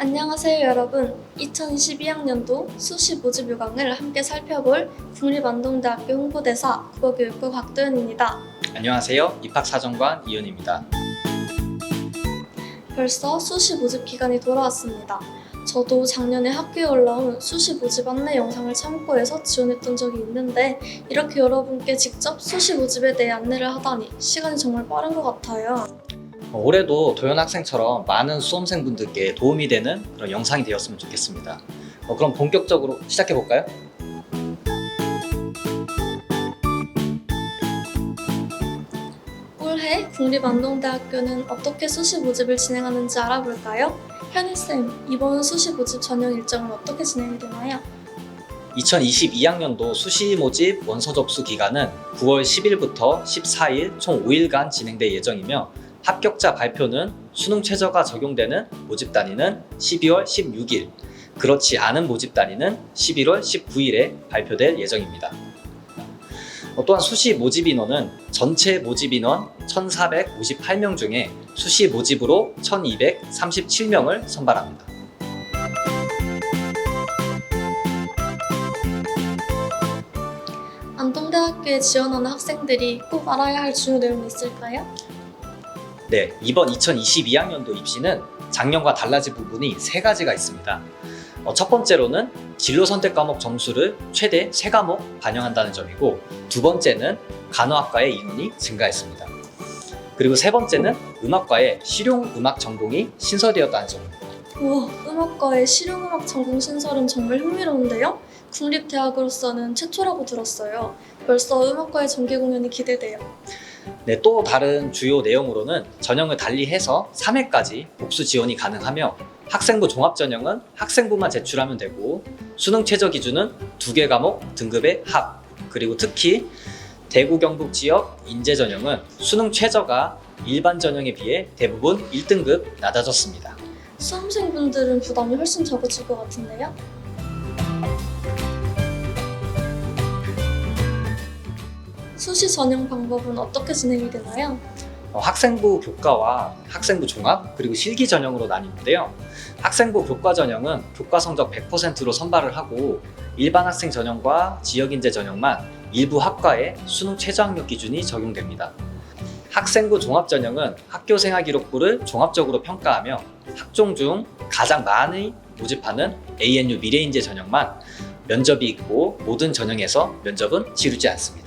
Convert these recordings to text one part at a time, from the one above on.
안녕하세요 여러분. 2022학년도 수시 모집 요강을 함께 살펴볼 국립안동대학교 홍보대사 국어교육부 곽도연입니다. 안녕하세요. 입학사정관 이은입니다. 벌써 수시 모집 기간이 돌아왔습니다. 저도 작년에 학교에 올라온 수시 모집 안내 영상을 참고해서 지원했던 적이 있는데 이렇게 여러분께 직접 수시 모집에 대해 안내를 하다니 시간이 정말 빠른 것 같아요. 올해도 도연 학생처럼 많은 수험생분들께 도움이 되는 그런 영상이 되었으면 좋겠습니다. 그럼 본격적으로 시작해 볼까요? 올해 국립안동대학교는 어떻게 수시 모집을 진행하는지 알아볼까요? 현희쌤, 이번 수시 모집 전형 일정은 어떻게 진행이 되나요? 2022학년도 수시 모집 원서 접수 기간은 9월 10일부터 14일 총 5일간 진행될 예정이며 합격자 발표는 수능 최저가 적용되는 모집 단위는 12월 16일, 그렇지 않은 모집 단위는 11월 19일에 발표될 예정입니다. 또한 수시 모집 인원은 전체 모집 인원 1,458명 중에 수시 모집으로 1,237명을 선발합니다. 안동대학교에 지원하는 학생들이 꼭 알아야 할 중요 내용이 있을까요? 네, 이번 2022학년도 입시는 작년과 달라진 부분이 3가지가 있습니다. 첫 번째로는 진로 선택 과목 점수를 최대 3과목 반영한다는 점이고, 두 번째는 간호학과의 인원이 증가했습니다. 그리고 세 번째는 음악과의 실용음악 전공이 신설되었다는 점입니다. 우와, 음악과의 실용음악 전공 신설은 정말 흥미로운데요? 국립대학으로서는 최초라고 들었어요. 벌써 음악과의 정기 공연이 기대돼요. 네, 또 다른 주요 내용으로는 전형을 달리해서 3회까지 복수 지원이 가능하며 학생부 종합전형은 학생부만 제출하면 되고 수능 최저 기준은 2개 과목 등급의 합, 그리고 특히 대구 경북 지역 인재 전형은 수능 최저가 일반 전형에 비해 대부분 1등급 낮아졌습니다. 수험생분들은 부담이 훨씬 적어질 것 같은데요? 수시 전형 방법은 어떻게 진행이 되나요? 학생부 교과와 학생부 종합 그리고 실기 전형으로 나뉘는데요. 학생부 교과 전형은 교과 성적 100%로 선발을 하고 일반 학생 전형과 지역인재 전형만 일부 학과의 수능 최저학력 기준이 적용됩니다. 학생부 종합 전형은 학교 생활 기록부를 종합적으로 평가하며 학종 중 가장 많이 모집하는 ANU 미래인재 전형만 면접이 있고 모든 전형에서 면접은 치르지 않습니다.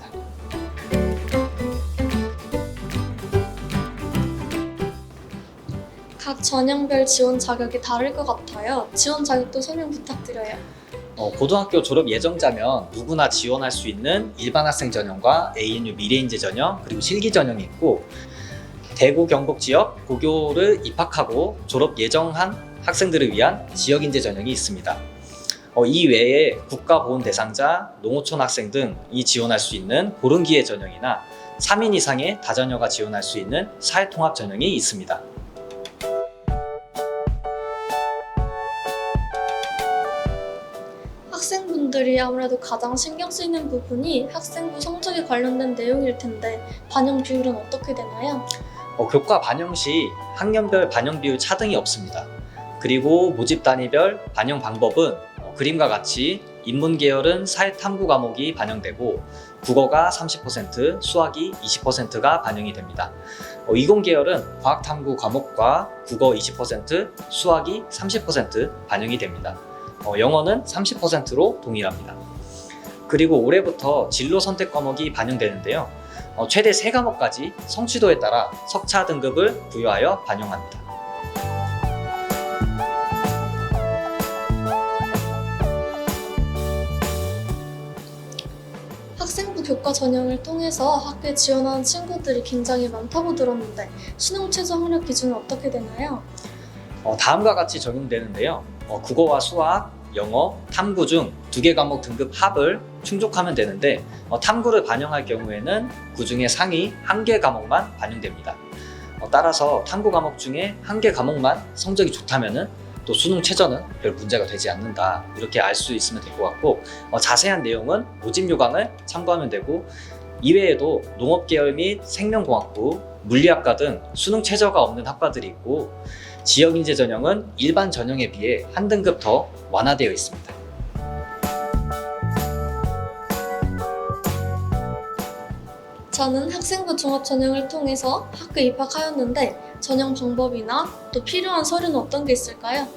각 전형별 지원 자격이 다를 것 같아요. 지원 자격도 설명 부탁드려요. 고등학교 졸업 예정자면 누구나 지원할 수 있는 일반 학생 전형과 ANU 미래인재 전형 그리고 실기 전형이 있고, 대구 경북 지역 고교를 입학하고 졸업 예정한 학생들을 위한 지역인재 전형이 있습니다. 이 외에 국가보훈 대상자, 농어촌 학생 등이 지원할 수 있는 보른기회 전형이나 3인 이상의 다자녀가 지원할 수 있는 사회통합 전형이 있습니다. 학생분들이 아무래도 가장 신경 쓰이는 부분이 학생부 성적에 관련된 내용일 텐데 반영 비율은 어떻게 되나요? 교과 반영 시 학년별 반영 비율 차등이 없습니다. 그리고 모집 단위별 반영 방법은 그림과 같이 인문 계열은 사회탐구 과목이 반영되고 국어가 30%, 수학이 20%가 반영이 됩니다. 이공 계열은 과학탐구 과목과 국어 20%, 수학이 30% 반영이 됩니다. 영어는 30%로 동일합니다. 그리고 올해부터 진로 선택 과목이 반영되는데요. 최대 3과목까지 성취도에 따라 석차 등급을 부여하여 반영합니다. 학생부 교과 전형을 통해서 학교에 지원하는 친구들이 굉장히 많다고 들었는데 수능 최저 학력 기준은 어떻게 되나요? 다음과 같이 적용되는데요. 국어와 수학, 영어, 탐구 중 2개 과목 등급 합을 충족하면 되는데 탐구를 반영할 경우에는 그 중에 상위 1개 과목만 반영됩니다. 따라서 탐구 과목 중에 1개 과목만 성적이 좋다면 또 수능 최저는 별 문제가 되지 않는다, 이렇게 알 수 있으면 될 것 같고 자세한 내용은 모집 요강을 참고하면 되고 이외에도 농업계열 및 생명공학부, 물리학과 등 수능 최저가 없는 학과들이 있고 지역인재 전형은 일반 전형에 비해 한 등급 더 완화되어 있습니다. 저는 학생부 종합 전형을 통해서 학교 입학하였는데 전형 방법이나 또 필요한 서류는 어떤 게 있을까요?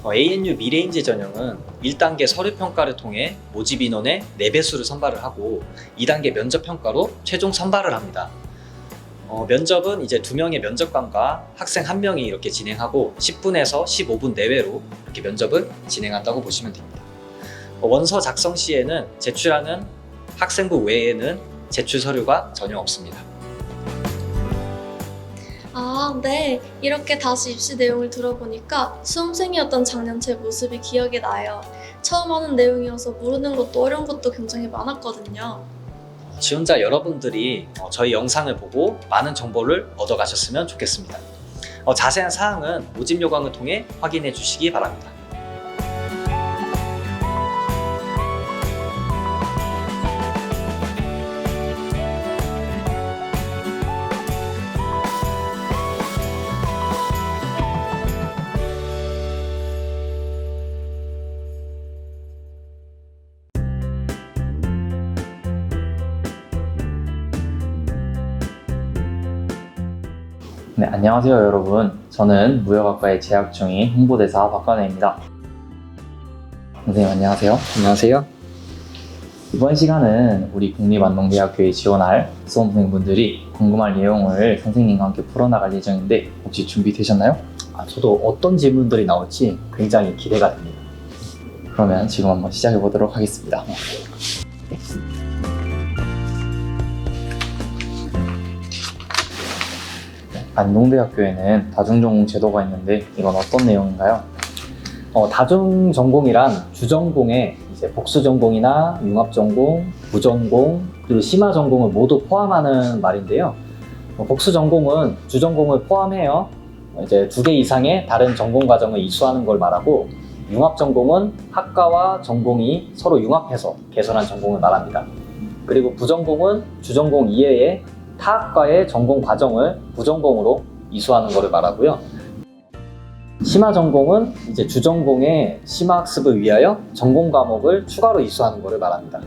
ANU 미래인재 전형은 1단계 서류 평가를 통해 모집 인원의 4배수를 선발을 하고 2단계 면접 평가로 최종 선발을 합니다. 면접은 이제 2명의 면접관과 학생 1명이 이렇게 진행하고 10분에서 15분 내외로 이렇게 면접을 진행한다고 보시면 됩니다. 원서 작성 시에는 제출하는 학생부 외에는 제출 서류가 전혀 없습니다. 아, 네. 이렇게 다시 입시 내용을 들어보니까 수험생이었던 작년 제 모습이 기억이 나요. 처음 하는 내용이어서 모르는 것도 어려운 것도 굉장히 많았거든요. 지원자 여러분들이 저희 영상을 보고 많은 정보를 얻어가셨으면 좋겠습니다. 자세한 사항은 모집 요강을 통해 확인해 주시기 바랍니다. 네, 안녕하세요 여러분. 저는 무역학과에 재학 중인 홍보대사 박관혜입니다. 선생님 안녕하세요. 안녕하세요. 이번 시간은 우리 국립안동대학교에 지원할 수험생분들이 궁금한 내용을 선생님과 함께 풀어나갈 예정인데 혹시 준비되셨나요? 저도 어떤 질문들이 나올지 굉장히 기대가 됩니다. 그러면 지금 한번 시작해 보도록 하겠습니다. 안동대학교에는 다중전공 제도가 있는데 이건 어떤 내용인가요? 다중전공이란 주전공에 이제 복수전공이나 융합전공, 부전공, 그리고 심화전공을 모두 포함하는 말인데요. 복수전공은 주전공을 포함해요. 이제 2개 이상의 다른 전공 과정을 이수하는 걸 말하고, 융합전공은 학과와 전공이 서로 융합해서 개설한 전공을 말합니다. 그리고 부전공은 주전공 이외에 타 학과의 전공 과정을 부전공으로 이수하는 것을 말하고요. 심화전공은 이제 주전공의 심화학습을 위하여 전공 과목을 추가로 이수하는 것을 말합니다.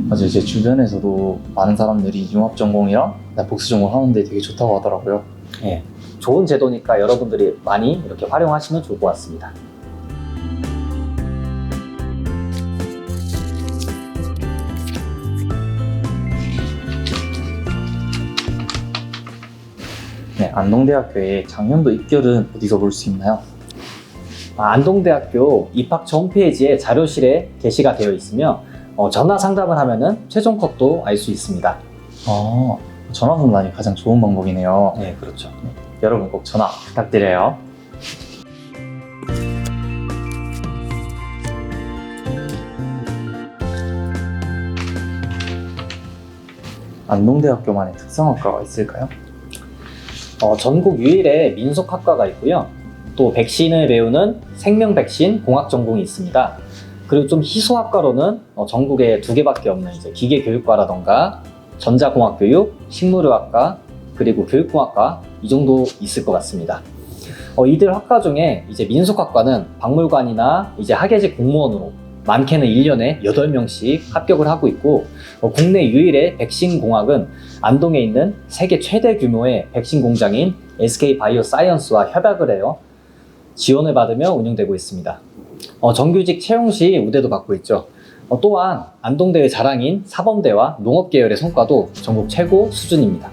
맞아요. 제 주변에서도 많은 사람들이 융합전공이랑 복수전공 하는데 되게 좋다고 하더라고요. 네, 좋은 제도니까 여러분들이 많이 이렇게 활용하시면 좋을 것 같습니다. 네, 안동대학교의 작년도 입결은 어디서 볼 수 있나요? 안동대학교 입학처 홈페이지에 자료실에 게시가 되어 있으며 전화 상담을 하면은 최종 컷도 알 수 있습니다. 전화 상담이 가장 좋은 방법이네요. 네, 그렇죠. 여러분 꼭 전화 부탁드려요. 안동대학교만의 특성학과가 있을까요? 전국 유일의 민속학과가 있고요. 또 백신을 배우는 생명백신 공학 전공이 있습니다. 그리고 좀 희소학과로는 전국에 2개밖에 없는 이제 기계교육과라던가 전자공학교육, 식물의학과, 그리고 교육공학과 이 정도 있을 것 같습니다. 이들 학과 중에 이제 민속학과는 박물관이나 이제 학예직 공무원으로 많게는 1년에 8명씩 합격을 하고 있고, 국내 유일의 백신 공학은 안동에 있는 세계 최대 규모의 백신 공장인 SK 바이오사이언스와 협약을 해요. 지원을 받으며 운영되고 있습니다. 정규직 채용 시 우대도 받고 있죠. 또한 안동대의 자랑인 사범대와 농업계열의 성과도 전국 최고 수준입니다.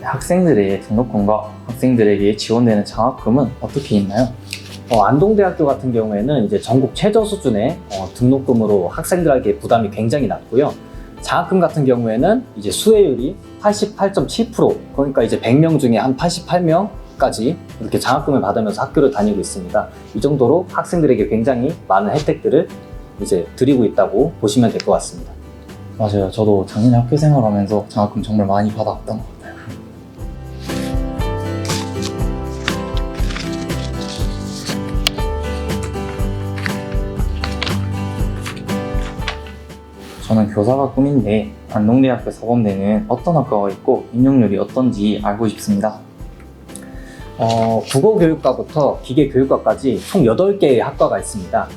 학생들의 등록금과 학생들에게 지원되는 장학금은 어떻게 있나요? 안동대학교 같은 경우에는 이제 전국 최저 수준의 등록금으로 학생들에게 부담이 굉장히 낮고요. 장학금 같은 경우에는 이제 수혜율이 88.7%, 그러니까 이제 100명 중에 한 88명까지 이렇게 장학금을 받으면서 학교를 다니고 있습니다. 이 정도로 학생들에게 굉장히 많은 혜택들을 이제 드리고 있다고 보시면 될 것 같습니다. 맞아요. 저도 작년에 학교 생활하면서 장학금 정말 많이 받아왔던 것 같아요. 저는 교사가 꿈인데 안동대학교 사범대는 어떤 학과가 있고 임용률이 어떤지 알고 싶습니다. 국어교육과부터 기계교육과까지 총 8개의 학과가 있습니다.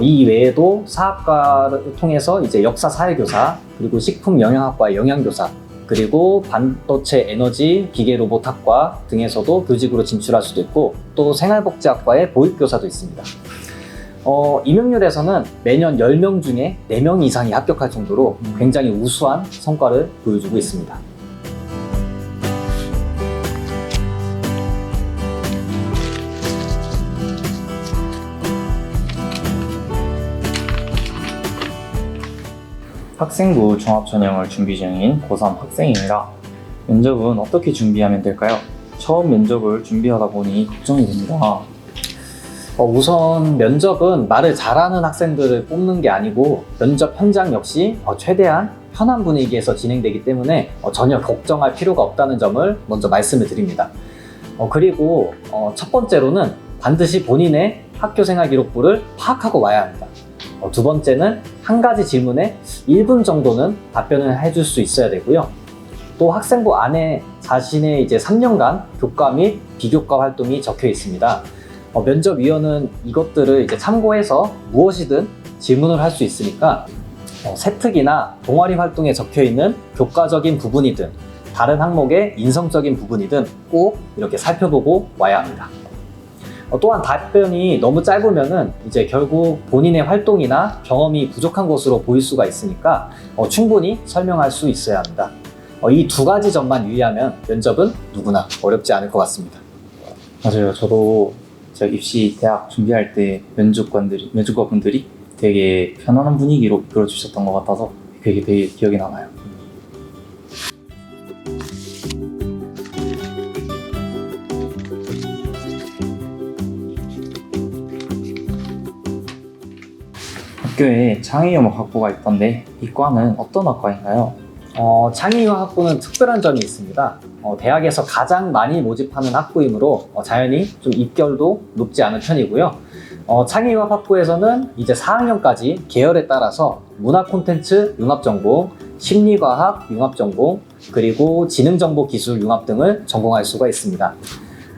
이 외에도 사학과를 통해서 이제 역사 사회교사, 그리고 식품 영양학과의 영양교사, 그리고 반도체 에너지 기계 로봇학과 등에서도 교직으로 진출할 수도 있고, 또 생활복지학과의 보육교사도 있습니다. 임용률에서는 매년 10명 중에 4명 이상이 합격할 정도로 굉장히 우수한 성과를 보여주고 있습니다. 학생부 종합전형을 준비 중인 고3 학생입니다. 면접은 어떻게 준비하면 될까요? 처음 면접을 준비하다 보니 걱정이 됩니다. 우선 면접은 말을 잘하는 학생들을 뽑는 게 아니고 면접 현장 역시 최대한 편한 분위기에서 진행되기 때문에 전혀 걱정할 필요가 없다는 점을 먼저 말씀을 드립니다. 그리고 첫 번째로는 반드시 본인의 학교생활 기록부를 파악하고 와야 합니다. 두 번째는 한 가지 질문에 1분 정도는 답변을 해줄 수 있어야 되고요. 또 학생부 안에 자신의 이제 3년간 교과 및 비교과 활동이 적혀 있습니다. 면접위원은 이것들을 이제 참고해서 무엇이든 질문을 할 수 있으니까 세특이나 동아리 활동에 적혀 있는 교과적인 부분이든 다른 항목의 인성적인 부분이든 꼭 이렇게 살펴보고 와야 합니다. 또한 답변이 너무 짧으면은 이제 결국 본인의 활동이나 경험이 부족한 것으로 보일 수가 있으니까 충분히 설명할 수 있어야 합니다. 이 두 가지 점만 유의하면 면접은 누구나 어렵지 않을 것 같습니다. 맞아요. 저도 제가 입시 대학 준비할 때 면접관분들이 되게 편안한 분위기로 이끌어 주셨던 것 같아서 되게 기억에 남아요. 학교에 창의영어 학부가 있던데 이 과는 어떤 학과인가요? 창의화 학부는 특별한 점이 있습니다. 대학에서 가장 많이 모집하는 학부이므로 자연히 좀 입결도 높지 않은 편이고요. 창의화 학부에서는 이제 4학년까지 계열에 따라서 문화 콘텐츠 융합 전공, 심리과학 융합 전공, 그리고 지능정보 기술 융합 등을 전공할 수가 있습니다.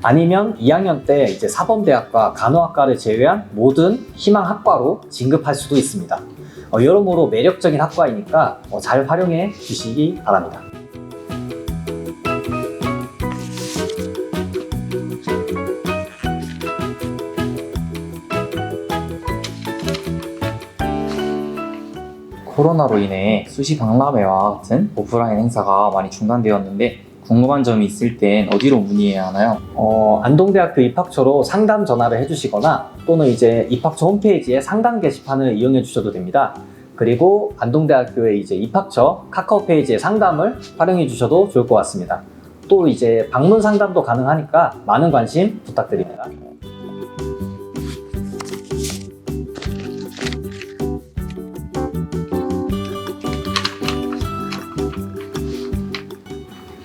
아니면 2학년 때 이제 사범대학과 간호학과를 제외한 모든 희망 학과로 진급할 수도 있습니다. 여러모로 매력적인 학과이니까 잘 활용해 주시기 바랍니다. 코로나로 인해 수시 박람회와 같은 오프라인 행사가 많이 중단되었는데 궁금한 점이 있을 땐 어디로 문의해야 하나요? 안동대학교 입학처로 상담 전화를 해주시거나 또는 이제 입학처 홈페이지에 상담 게시판을 이용해 주셔도 됩니다. 그리고 안동대학교의 이제 입학처 카카오 페이지의 상담을 활용해 주셔도 좋을 것 같습니다. 또 이제 방문 상담도 가능하니까 많은 관심 부탁드립니다.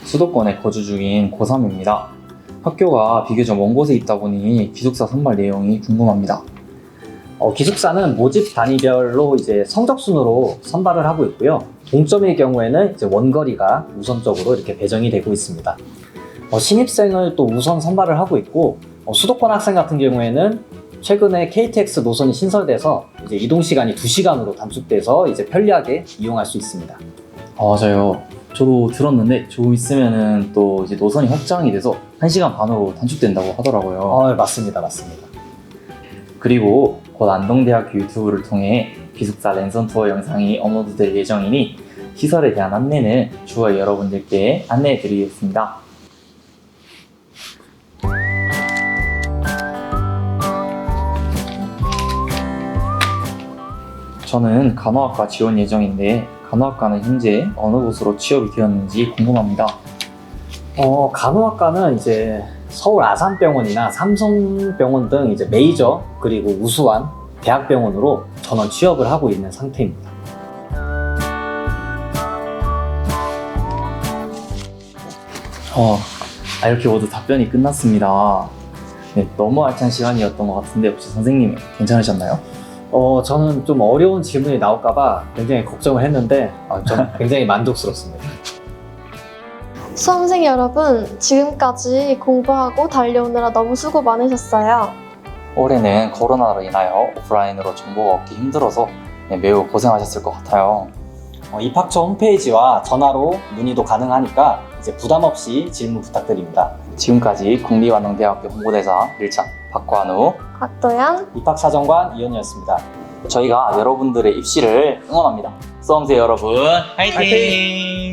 수도권에 거주 중인 고3입니다. 학교가 비교적 먼 곳에 있다 보니 기숙사 선발 내용이 궁금합니다. 기숙사는 모집 단위별로 이제 성적순으로 선발을 하고 있고요. 동점일 경우에는 이제 원거리가 우선적으로 이렇게 배정이 되고 있습니다. 신입생을 또 우선 선발을 하고 있고, 수도권 학생 같은 경우에는 최근에 KTX 노선이 신설돼서 이제 이동 시간이 2시간으로 단축돼서 이제 편리하게 이용할 수 있습니다. 맞아요. 저도 들었는데 조금 있으면은 또 이제 노선이 확장이 돼서 1시간 반으로 단축된다고 하더라고요. 맞습니다. 그리고 곧 안동대학교 유튜브를 통해 기숙사 랜선 투어 영상이 업로드될 예정이니 시설에 대한 안내는 주어 여러분들께 안내해 드리겠습니다. 저는 간호학과 지원 예정인데 간호학과는 현재 어느 곳으로 취업이 되었는지 궁금합니다. 간호학과는 이제 서울 아산병원이나 삼성병원 등 이제 메이저 그리고 우수한 대학병원으로 전원 취업을 하고 있는 상태입니다. 이렇게 모두 답변이 끝났습니다. 네, 너무 알찬 시간이었던 것 같은데 혹시 선생님 괜찮으셨나요? 저는 좀 어려운 질문이 나올까봐 굉장히 걱정을 했는데 저는 굉장히 만족스럽습니다. 수험생 여러분, 지금까지 공부하고 달려오느라 너무 수고 많으셨어요. 올해는 코로나로 인하여 오프라인으로 정보가 얻기 힘들어서 매우 고생하셨을 것 같아요. 입학처 홈페이지와 전화로 문의도 가능하니까 이제 부담 없이 질문 부탁드립니다. 지금까지 국립안동대학교 홍보대사 1차 박관우, 곽도연, 입학사정관 이현이었습니다. 저희가 여러분들의 입시를 응원합니다. 수험생 여러분, 화이팅!